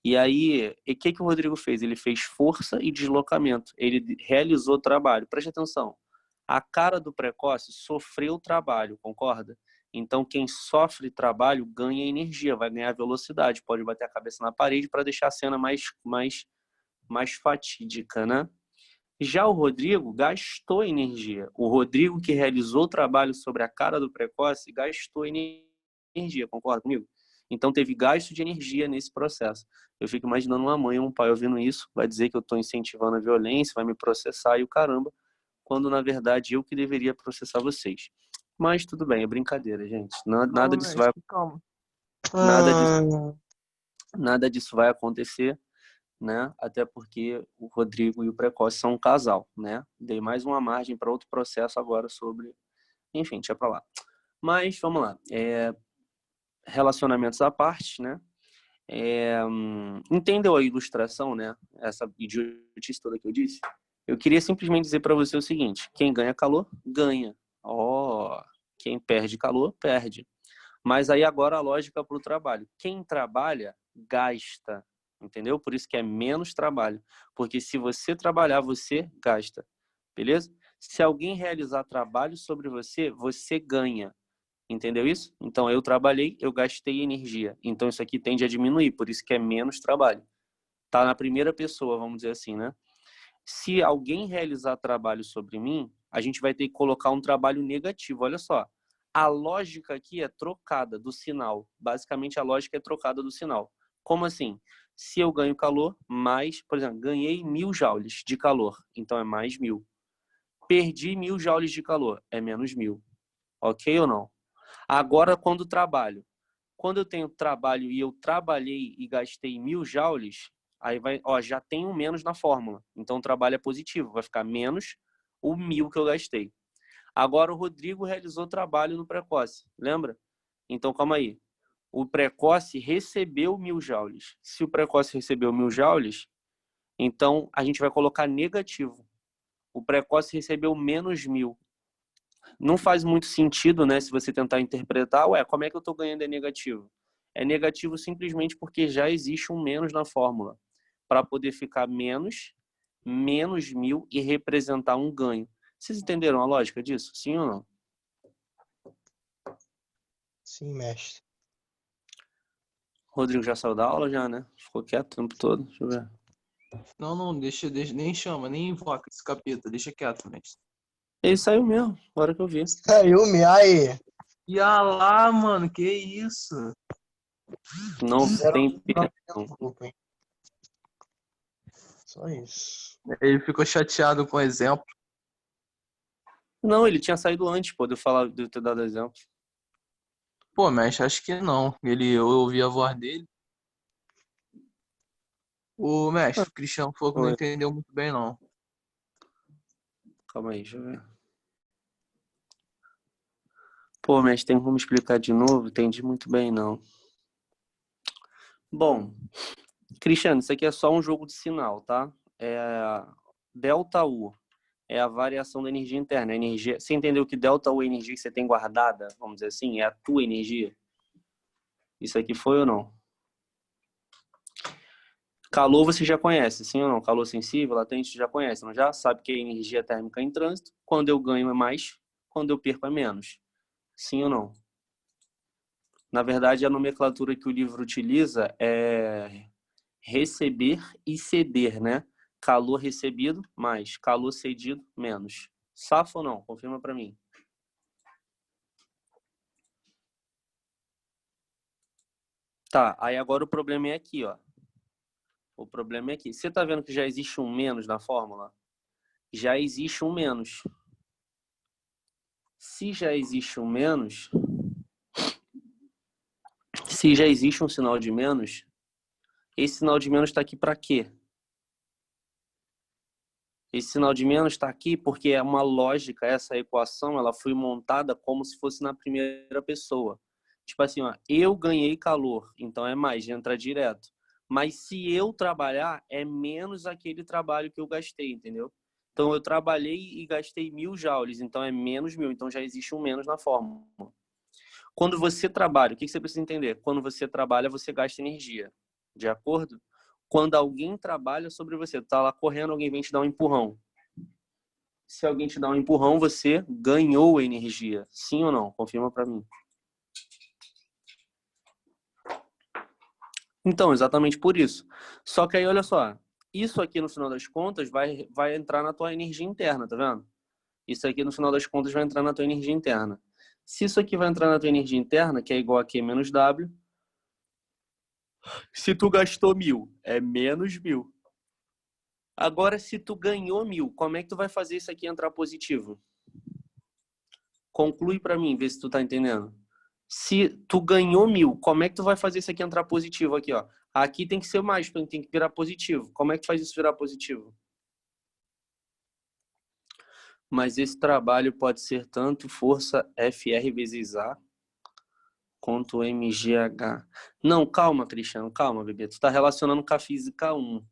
E aí, o que o Rodrigo fez? Ele fez força e deslocamento. Ele realizou o trabalho. Preste atenção. A cara do precoce sofreu trabalho, concorda? Então, quem sofre trabalho ganha energia, vai ganhar velocidade, pode bater a cabeça na parede para deixar a cena mais fatídica, né? Já o Rodrigo gastou energia. O Rodrigo que realizou o trabalho sobre a cara do precoce gastou energia, concorda comigo? Então teve gasto de energia nesse processo. Eu fico imaginando uma mãe ou um pai ouvindo isso, vai dizer que eu estou incentivando a violência, vai me processar e o caramba, quando na verdade eu que deveria processar vocês. Mas tudo bem, é brincadeira, gente. Nada Calma, disso vai, mestre, calma. nada disso, Ah, nada disso vai acontecer, né? Até porque o Rodrigo e o Precoce são um casal, né? Dei mais uma margem para outro processo agora sobre, enfim, deixa para lá. Mas vamos lá, relacionamentos à parte, né? Entendeu a ilustração, né? Essa idiotice toda que eu disse. Eu queria simplesmente dizer para você o seguinte: quem ganha calor ganha. Quem perde calor perde. Mas aí agora a lógica para o trabalho. Quem trabalha gasta, entendeu? Por isso que é menos trabalho. Porque se você trabalhar, você gasta. Beleza? Se alguém realizar trabalho sobre você, você ganha. Entendeu isso? Então eu trabalhei, eu gastei energia. Então isso aqui tende a diminuir, por isso que é menos trabalho. Tá na primeira pessoa, vamos dizer assim, né? Se alguém realizar trabalho sobre mim, a gente vai ter que colocar um trabalho negativo. Olha só. A lógica aqui é trocada do sinal. Basicamente, a lógica é trocada do sinal. Como assim? Se eu ganho calor, mais... Por exemplo, ganhei 1000 joules de calor. Então, é mais 1000. Perdi 1000 joules de calor. É menos 1000. Ok ou não? Agora, quando trabalho. Quando eu tenho trabalho e eu trabalhei e gastei 1000 joules, aí vai, já tem um menos na fórmula. Então o trabalho é positivo, vai ficar menos o 1000 que eu gastei. Agora o Rodrigo realizou trabalho no precoce, lembra? Então calma aí. O precoce recebeu 1000 joules. Se o precoce recebeu 1000 joules, então a gente vai colocar negativo. O precoce recebeu menos 1000. Não faz muito sentido, né, se você tentar interpretar, como é que eu estou ganhando é negativo? É negativo simplesmente porque já existe um menos na fórmula, para poder ficar menos 1000 e representar um ganho. Vocês entenderam a lógica disso? Sim ou não? sim, mestre. Rodrigo já saiu da aula já, né? Ficou quieto o tempo todo. Deixa eu ver. Não, deixa, nem chama, nem invoca esse capeta, deixa quieto, mestre. Ele saiu mesmo, agora que eu vi. Saiu, me aí. E lá, mano, que isso? Não Zero tem pena. no grupo, hein? Só isso. Ele ficou chateado com o exemplo. Não, ele tinha saído antes, pô, de eu ter dado exemplo. Pô, mestre, acho que não. Eu ouvi a voz dele. O mestre, o Cristiano falou que não Oi. entendeu muito bem, não. Calma aí, deixa eu ver. Pô, mas tem como explicar de novo? Entendi muito bem, não. Bom, Cristiano, isso aqui é só um jogo de sinal, tá? Delta U é a variação da energia interna. Você entendeu que delta U é a energia que você tem guardada, vamos dizer assim? É a tua energia? Isso aqui foi ou não? Calor você já conhece, sim ou não? Calor sensível, latente, você já conhece, não já? Sabe que é energia térmica em trânsito. Quando eu ganho é mais, quando eu perco é menos. Sim ou não? Na verdade, a nomenclatura que o livro utiliza é receber e ceder, né? Calor recebido mais calor cedido menos. Safo ou não? Confirma para mim. Tá, aí agora o problema é aqui, ó. O problema é aqui. Você tá vendo que já existe um menos na fórmula? Já existe um menos. Se já existe um menos, se já existe um sinal de menos, esse sinal de menos está aqui para quê? Esse sinal de menos está aqui porque é uma lógica, essa equação ela foi montada como se fosse na primeira pessoa. Tipo assim, ó, eu ganhei calor, então é mais, entra direto. Mas se eu trabalhar, é menos aquele trabalho que eu gastei, entendeu? Então eu trabalhei e gastei 1000 joules, então é menos 1000, então já existe um menos na fórmula. Quando você trabalha, o que você precisa entender? Quando você trabalha, você gasta energia, de acordo? Quando alguém trabalha sobre você, tu tá lá correndo, alguém vem te dar um empurrão. Se alguém te dá um empurrão, você ganhou energia. Sim ou não? Confirma para mim. Então, exatamente por isso. Só que aí, olha só. Isso aqui, no final das contas, vai entrar na tua energia interna, tá vendo? Isso aqui, no final das contas, vai entrar na tua energia interna. Se isso aqui vai entrar na tua energia interna, que é igual a Q menos W, se tu gastou 1.000, é menos 1.000. Agora, se tu ganhou 1.000, como é que tu vai fazer isso aqui entrar positivo? Conclui para mim, vê se tu tá entendendo. Se tu ganhou 1.000, como é que tu vai fazer isso aqui entrar positivo aqui, ó? Aqui tem que ser mais, tem que virar positivo. Como é que tu faz isso virar positivo? Mas esse trabalho pode ser tanto força FR vezes A quanto MGH. Não, calma, Cristiano, calma, bebê. Tu tá relacionando com a física 1,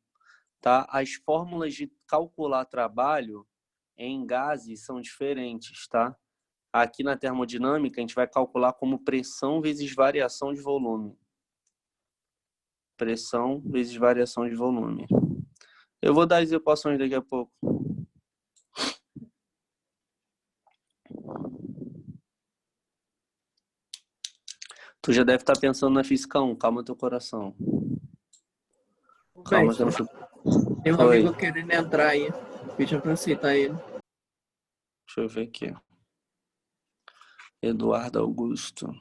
tá? As fórmulas de calcular trabalho em gases são diferentes, tá? Aqui na termodinâmica, a gente vai calcular como pressão vezes variação de volume. Pressão vezes variação de volume. Eu vou dar as equações daqui a pouco. Tu já deve estar pensando na física 1. Calma teu coração. Calma que eu não... Tem um Oi. amigo querendo entrar aí. Pediu pra aceitar ele. Deixa eu ver aqui. Eduardo Augusto.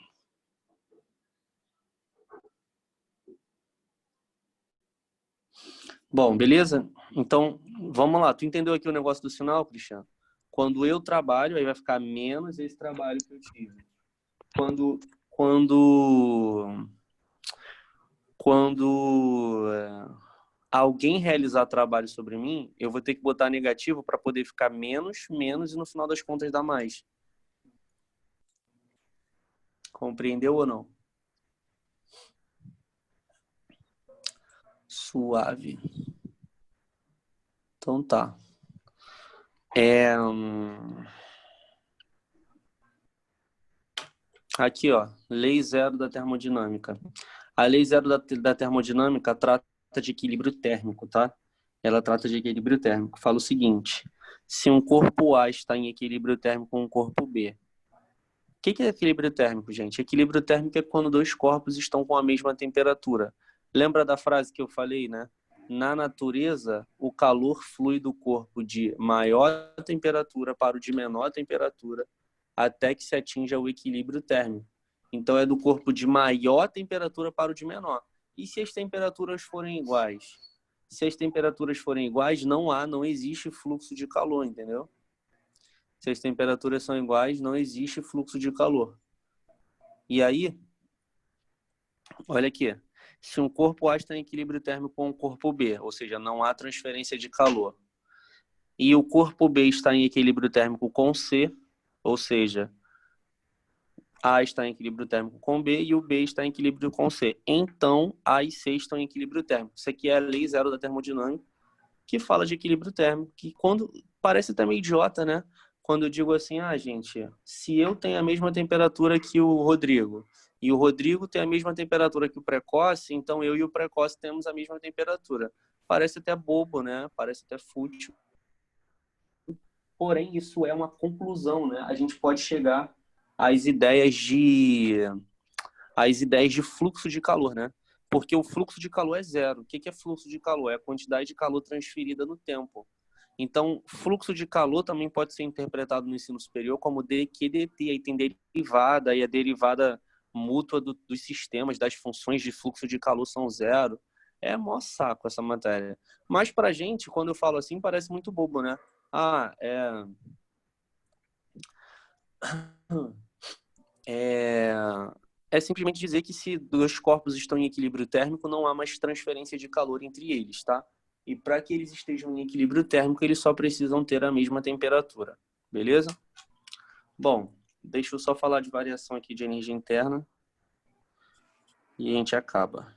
Bom, beleza? Então, vamos lá. Tu entendeu aqui o negócio do sinal, Cristiano? Quando eu trabalho, aí vai ficar menos esse trabalho que eu tive. Quando alguém realizar trabalho sobre mim, eu vou ter que botar negativo para poder ficar menos, menos e no final das contas dar mais. Compreendeu ou não? Suave. Então tá. Aqui, ó, lei zero da termodinâmica. A lei zero da termodinâmica trata de equilíbrio térmico, tá? Ela trata de equilíbrio térmico. Fala o seguinte: se um corpo A está em equilíbrio térmico com um corpo B. O que é equilíbrio térmico, gente? Equilíbrio térmico é quando dois corpos estão com a mesma temperatura. Lembra da frase que eu falei, né? Na natureza, o calor flui do corpo de maior temperatura para o de menor temperatura, até que se atinja o equilíbrio térmico. Então, é do corpo de maior temperatura para o de menor. E se as temperaturas forem iguais? Se as temperaturas forem iguais, não existe fluxo de calor, entendeu? Se as temperaturas são iguais, não existe fluxo de calor. E aí, olha aqui. Se um corpo A está em equilíbrio térmico com o corpo B, ou seja, não há transferência de calor, e o corpo B está em equilíbrio térmico com C, ou seja, A está em equilíbrio térmico com B e o B está em equilíbrio com C. Então, A e C estão em equilíbrio térmico. Isso aqui é a lei zero da termodinâmica, que fala de equilíbrio térmico, que quando parece até meio idiota, né? Quando eu digo assim, gente, se eu tenho a mesma temperatura que o Rodrigo e o Rodrigo tem a mesma temperatura que o Precoce, então eu e o Precoce temos a mesma temperatura. Parece até bobo, né? Parece até fútil. Porém, isso é uma conclusão, né? A gente pode chegar às ideias de fluxo de calor, né? Porque o fluxo de calor é zero. O que é fluxo de calor? É a quantidade de calor transferida no tempo. Então, fluxo de calor também pode ser interpretado no ensino superior como dQdt. Aí tem derivada, e a derivada mútua dos sistemas, das funções de fluxo de calor são zero. É mó saco essa matéria. Mas pra gente, quando eu falo assim, parece muito bobo, né? É simplesmente dizer que se dois corpos estão em equilíbrio térmico, não há mais transferência de calor entre eles, tá? E para que eles estejam em equilíbrio térmico, eles só precisam ter a mesma temperatura, beleza? Bom, deixa eu só falar de variação aqui de energia interna e a gente acaba.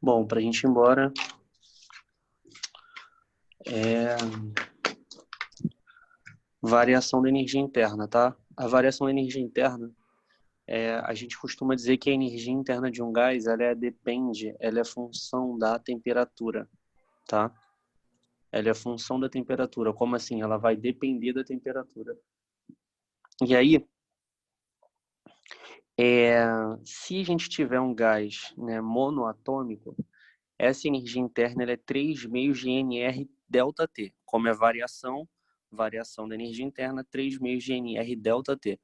Bom, para a gente ir embora, variação da energia interna, tá? A variação da energia interna, a gente costuma dizer que a energia interna de um gás, ela é função da temperatura, tá? Ela é função da temperatura. Como assim? Ela vai depender da temperatura. E aí, se a gente tiver um gás, né, monoatômico, essa energia interna ela é 3 meios de NR delta T. Como é variação da energia interna, 3 meios de NR delta T.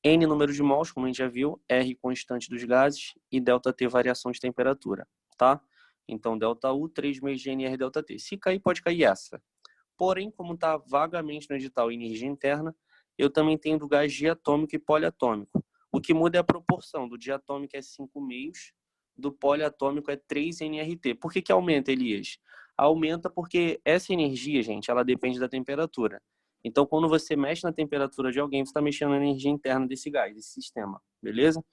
N número de mols, como a gente já viu, R constante dos gases e delta T variação de temperatura, tá? Então, delta U, 3 meios de NR delta T. Se cair, pode cair essa. Porém, como está vagamente no edital energia interna, eu também tenho do gás diatômico e poliatômico. O que muda é a proporção. Do diatômico é 5 meios, do poliatômico é 3 nRT. Por que aumenta, Elias? Aumenta porque essa energia, gente, ela depende da temperatura. Então, quando você mexe na temperatura de alguém, você está mexendo na energia interna desse gás, desse sistema, beleza?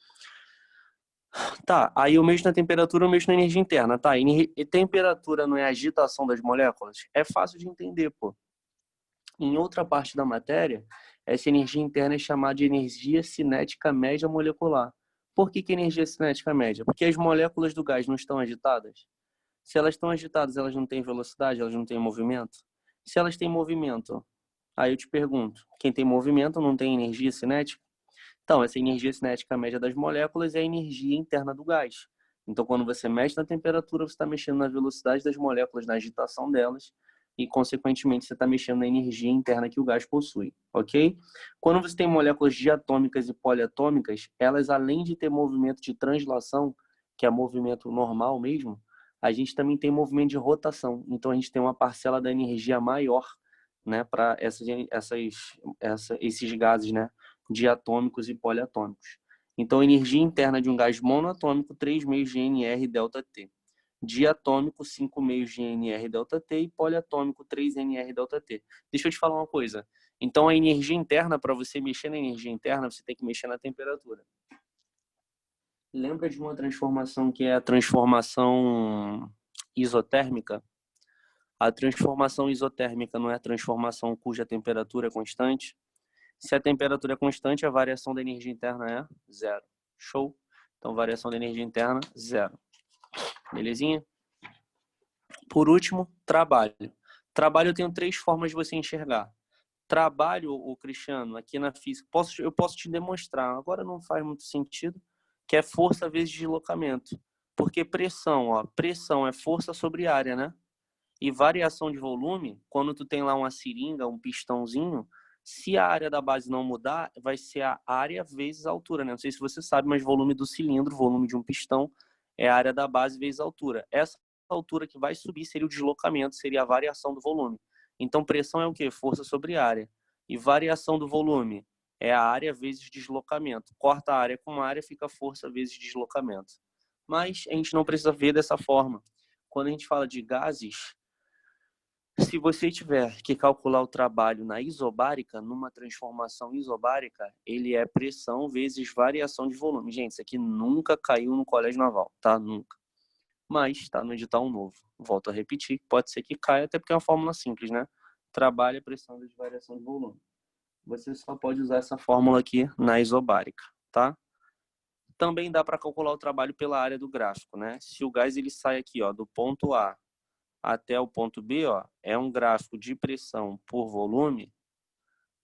Tá, aí eu mexo na temperatura, eu mexo na energia interna, tá? E temperatura não é agitação das moléculas? É fácil de entender, pô. Em outra parte da matéria, essa energia interna é chamada de energia cinética média molecular. Por que energia cinética média? Porque as moléculas do gás não estão agitadas. Se elas estão agitadas, elas não têm velocidade, elas não têm movimento. Se elas têm movimento, aí eu te pergunto, quem tem movimento não tem energia cinética? Então, essa energia cinética média das moléculas é a energia interna do gás. Então, quando você mexe na temperatura, você está mexendo na velocidade das moléculas, na agitação delas, e, consequentemente, você está mexendo na energia interna que o gás possui, ok? Quando você tem moléculas diatômicas e poliatômicas, elas, além de ter movimento de translação, que é movimento normal mesmo, a gente também tem movimento de rotação. Então, a gente tem uma parcela da energia maior, né, para esses gases, né, diatômicos e poliatômicos. Então, a energia interna de um gás monoatômico, 3 meios de NR delta T. Diatômico, 5 meios de NR delta T. E poliatômico, 3 NR delta T. Deixa eu te falar uma coisa. Então, a energia interna, para você mexer na energia interna, você tem que mexer na temperatura. Lembra de uma transformação que é a transformação isotérmica? A transformação isotérmica não é a transformação cuja temperatura é constante? Se a temperatura é constante, a variação da energia interna é zero. Show? Então, variação da energia interna, zero. Belezinha? Por último, trabalho. Trabalho eu tenho 3 formas de você enxergar. Trabalho, o Cristiano, aqui na física, eu posso te demonstrar, agora não faz muito sentido, que é força vezes deslocamento. Porque pressão é força sobre área, né? E variação de volume, quando tu tem lá uma seringa, um pistãozinho, se a área da base não mudar, vai ser a área vezes a altura, né? Não sei se você sabe, mas volume do cilindro, volume de um pistão, é a área da base vezes a altura. Essa altura que vai subir seria o deslocamento, seria a variação do volume. Então, pressão é o quê? Força sobre área. E variação do volume é a área vezes deslocamento. Corta a área com área, fica força vezes deslocamento. Mas a gente não precisa ver dessa forma. Quando a gente fala de gases, se você tiver que calcular o trabalho na isobárica, numa transformação isobárica, ele é pressão vezes variação de volume. Gente, isso aqui nunca caiu no colégio naval, tá? Nunca. Mas está no edital novo. Volto a repetir, pode ser que caia, até porque é uma fórmula simples, né? Trabalho é pressão vezes variação de volume. Você só pode usar essa fórmula aqui na isobárica, tá? Também dá para calcular o trabalho pela área do gráfico, né? Se o gás ele sai aqui, ó, do ponto A até o ponto B, ó, é um gráfico de pressão por volume,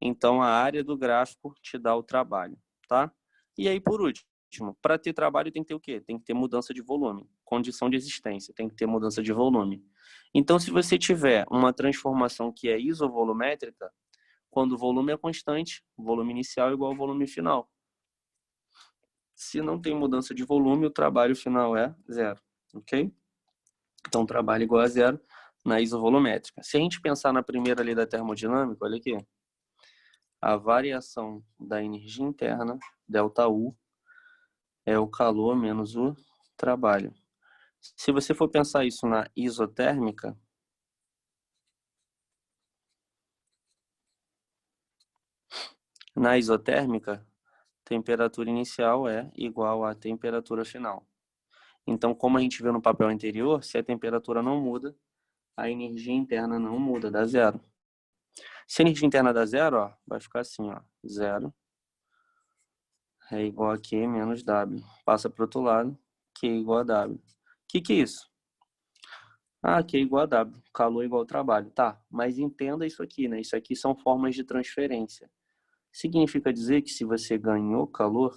então a área do gráfico te dá o trabalho, tá? E aí, por último, para ter trabalho tem que ter o quê? Tem que ter mudança de volume, condição de existência, tem que ter mudança de volume. Então, se você tiver uma transformação que é isovolumétrica, quando o volume é constante, o volume inicial é igual ao volume final. Se não tem mudança de volume, o trabalho final é zero, ok? Então, trabalho igual a zero na isovolumétrica. Se a gente pensar na primeira lei da termodinâmica, olha aqui. A variação da energia interna, ΔU, é o calor menos o trabalho. Se você for pensar isso na isotérmica, temperatura inicial é igual à temperatura final. Então, como a gente viu no papel anterior, se a temperatura não muda, a energia interna não muda, dá zero. Se a energia interna dá zero, ó, vai ficar assim, ó, zero é igual a Q menos W. Passa para o outro lado, Q é igual a W. O que é isso? Ah, Q é igual a W, calor é igual ao trabalho. Tá, mas entenda isso aqui, né? Isso aqui são formas de transferência. Significa dizer que se você ganhou calor,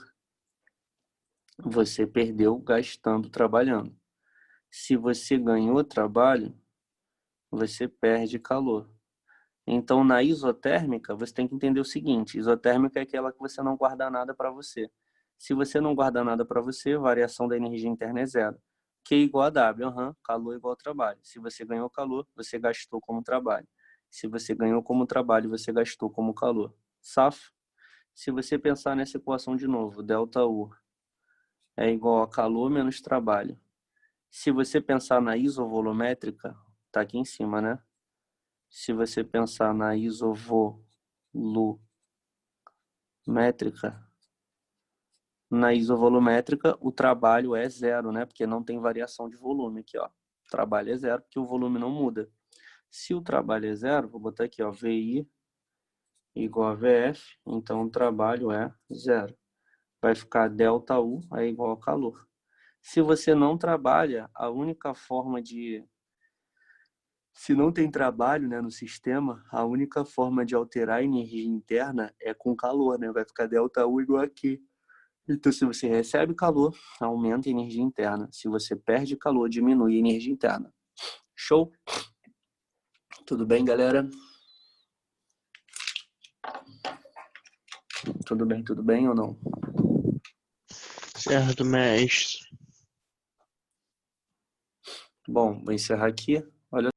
você perdeu gastando trabalhando. Se você ganhou trabalho, você perde calor. Então, na isotérmica, você tem que entender o seguinte: isotérmica é aquela que você não guarda nada para você. Se você não guarda nada para você, a variação da energia interna é zero. Q é igual a W, calor é igual ao trabalho. Se você ganhou calor, você gastou como trabalho. Se você ganhou como trabalho, você gastou como calor. Safo? Se você pensar nessa equação de novo, ΔU é igual a calor menos trabalho. Se você pensar na isovolumétrica, tá aqui em cima, né? Se você pensar na isovolumétrica, o trabalho é zero, né? Porque não tem variação de volume aqui, ó. O trabalho é zero porque o volume não muda. Se o trabalho é zero, vou botar aqui, ó, VI igual a VF, então o trabalho é zero. Vai ficar ΔU é igual a calor. Se você não trabalha, a única forma de... Se não tem trabalho, né, no sistema, a única forma de alterar a energia interna é com calor, né? Vai ficar ΔU igual aqui. Então, se você recebe calor, aumenta a energia interna. Se você perde calor, diminui a energia interna. Show? Tudo bem, galera? Tudo bem ou não? Certo, mestre. Bom, vou encerrar aqui. Olha